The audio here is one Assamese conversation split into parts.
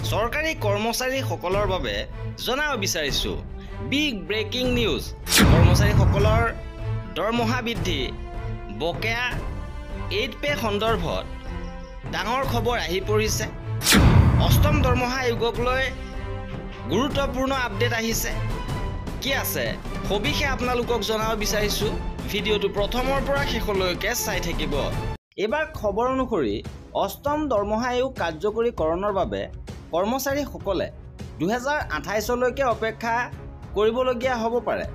চৰকাৰী কৰ্মচাৰীসকলৰ বাবে জনাব বিচাৰিছোঁ বিগ ব্ৰেকিং নিউজ। কৰ্মচাৰীসকলৰ দৰমহা বৃদ্ধি বকেয়া 8 পে সন্দৰ্ভত ডাঙৰ খবৰ আহি পৰিছে। অষ্টম দৰমহা আয়োগক লৈ গুৰুত্বপূৰ্ণ আপডেট আহিছে। কি আছে সবিশেষ আপোনালোকক জনাব বিচাৰিছোঁ। ভিডিঅ'টো প্ৰথমৰ পৰা শেষলৈকে চাই থাকিব। এইবাৰ খবৰ অনুসৰি অষ্টম দৰমহা আয়োগ কাৰ্যকৰীকৰণৰ বাবে কৰ্মচাৰীসকলে 2028লৈকে অপেক্ষা কৰিবলগীয়া হ'ব পাৰে।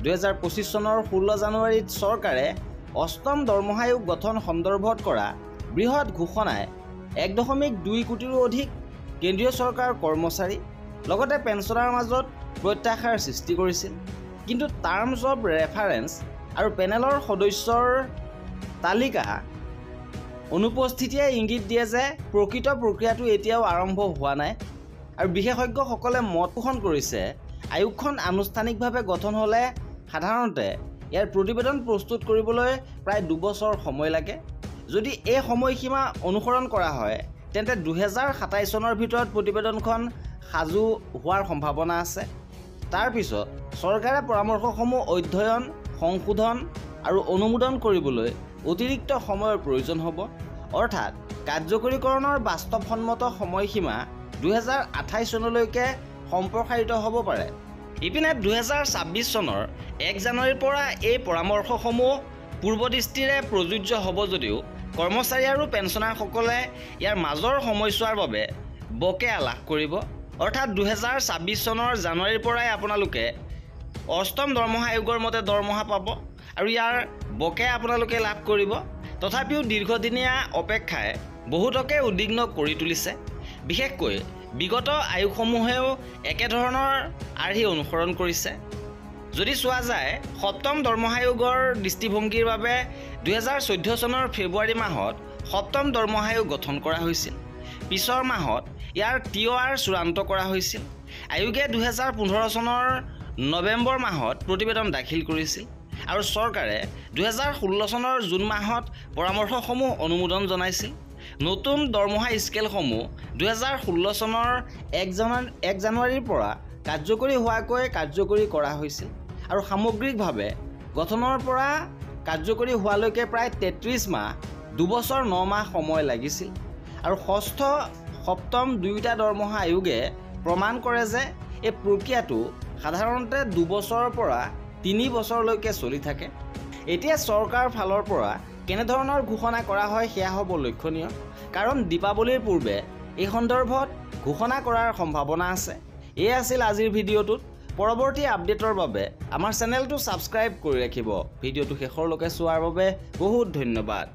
2025 চনৰ 16 জানুৱাৰীত চৰকাৰে অষ্টম দৰমহা আয়োগ গঠন সন্দৰ্ভত কৰা বৃহৎ ঘোষণাই 1.2 কোটিৰো অধিক কেন্দ্ৰীয় চৰকাৰৰ কৰ্মচাৰী লগতে পেঞ্চনাৰৰ মাজত প্ৰত্যাশাৰ সৃষ্টি কৰিছিল। কিন্তু টাৰ্মছ অৱ ৰেফাৰেন্স আৰু পেনেলৰ সদস্যৰ তালিকা অনুপস্থিতিয়ে ইংগিত দিয়ে যে প্ৰকৃত প্ৰক্ৰিয়াটো এতিয়াও আৰম্ভ হোৱা নাই। আৰু বিশেষজ্ঞসকলে মত পোষণ কৰিছে আয়োগখন আনুষ্ঠানিকভাৱে গঠন হ'লে সাধাৰণতে ইয়াৰ প্ৰতিবেদন প্ৰস্তুত কৰিবলৈ প্ৰায় 2 বছৰ সময় লাগে। যদি এই সময়সীমা অনুসৰণ কৰা হয় তেন্তে 2027 চনৰ ভিতৰত প্ৰতিবেদনখন সাজু হোৱাৰ সম্ভাৱনা আছে। তাৰ পিছত চৰকাৰে পৰামৰ্শসমূহ অধ্যয়ন, সংশোধন আৰু অনুমোদন কৰিবলৈ অতিৰিক্ত সময়ৰ প্ৰয়োজন হ'ব। অৰ্থাৎ কাৰ্যকৰীকৰণৰ বাস্তৱসন্মত সময়সীমা 2028 চনলৈকে সম্প্ৰসাৰিত হ'ব পাৰে। ইপিনে 2026 চনৰ 1 জানুৱাৰীৰ পৰা এই পৰামৰ্শসমূহ পূৰ্বদৃষ্টিৰে প্ৰযোজ্য হ'ব যদিও কৰ্মচাৰী আৰু পেঞ্চনাৰসকলে ইয়াৰ মাজৰ সময়ছোৱাৰ বাবে বকেয়া লাভ কৰিব। অৰ্থাৎ 2026 চনৰ জানুৱাৰীৰ পৰাই আপোনালোকে অষ্টম দৰমহা আয়োগৰ মতে দৰমহা পাব আৰু ইয়াৰ বকেয়া আপোনালোকে লাভ কৰিব। তথাপিও দীৰ্ঘদিনীয়া অপেক্ষাই বহুতকে উদ্বিগ্ন কৰি তুলিছে। বিশেষকৈ বিগত আয়োগসমূহেও একেধৰণৰ আৰ্হি অনুসৰণ কৰিছে। যদি চোৱা যায় সপ্তম দৰমহা আয়োগৰ দৃষ্টিভংগীৰ বাবে 2014 চনৰ ফেব্ৰুৱাৰী মাহত সপ্তম দৰমহা আয়োগ গঠন কৰা হৈছিল। পিছৰ মাহত ইয়াৰ TOR চূড়ান্ত কৰা হৈছিল। আয়োগে 2015 চনৰ নৱেম্বৰ মাহত প্ৰতিবেদন দাখিল কৰিছিল আৰু চৰকাৰে 2016 চনৰ জুন মাহত পৰামৰ্শসমূহ অনুমোদন জনাইছিল। নতুন দৰমহা স্কেলসমূহ 2016 চনৰ 1 জানুৱাৰীৰ পৰা কাৰ্যকৰী হোৱাকৈ কাৰ্যকৰী কৰা হৈছিল আৰু সামগ্ৰিকভাৱে গঠনৰ পৰা কাৰ্যকৰী হোৱালৈকে প্ৰায় 33 মাহ 2 বছৰ 9 মাহ সময় লাগিছিল। আৰু ষষ্ঠ সপ্তম দুয়োটা দৰমহা আয়োগে প্ৰমাণ কৰে যে এই প্ৰক্ৰিয়াটো সাধাৰণতে 2 বছৰৰ পৰা 3 বছৰলৈকে চলি থাকে। এতিয়া চৰকাৰৰ ফালৰ পৰা কেনেধৰণৰ ঘোষণা কৰা হয় সেয়া হ'ব লক্ষণীয়, কাৰণ দীপাৱলীৰ পূৰ্বে এই সন্দৰ্ভত ঘোষণা কৰাৰ সম্ভাৱনা আছে। এয়া আছিল আজিৰ ভিডিঅ'টোত। পৰৱৰ্তী আপডেটৰ বাবে আমাৰ চেনেলটো ছাবস্ক্ৰাইব কৰি ৰাখিব। ভিডিঅ'টো শেষৰলৈকে চোৱাৰ বাবে বহুত ধন্যবাদ।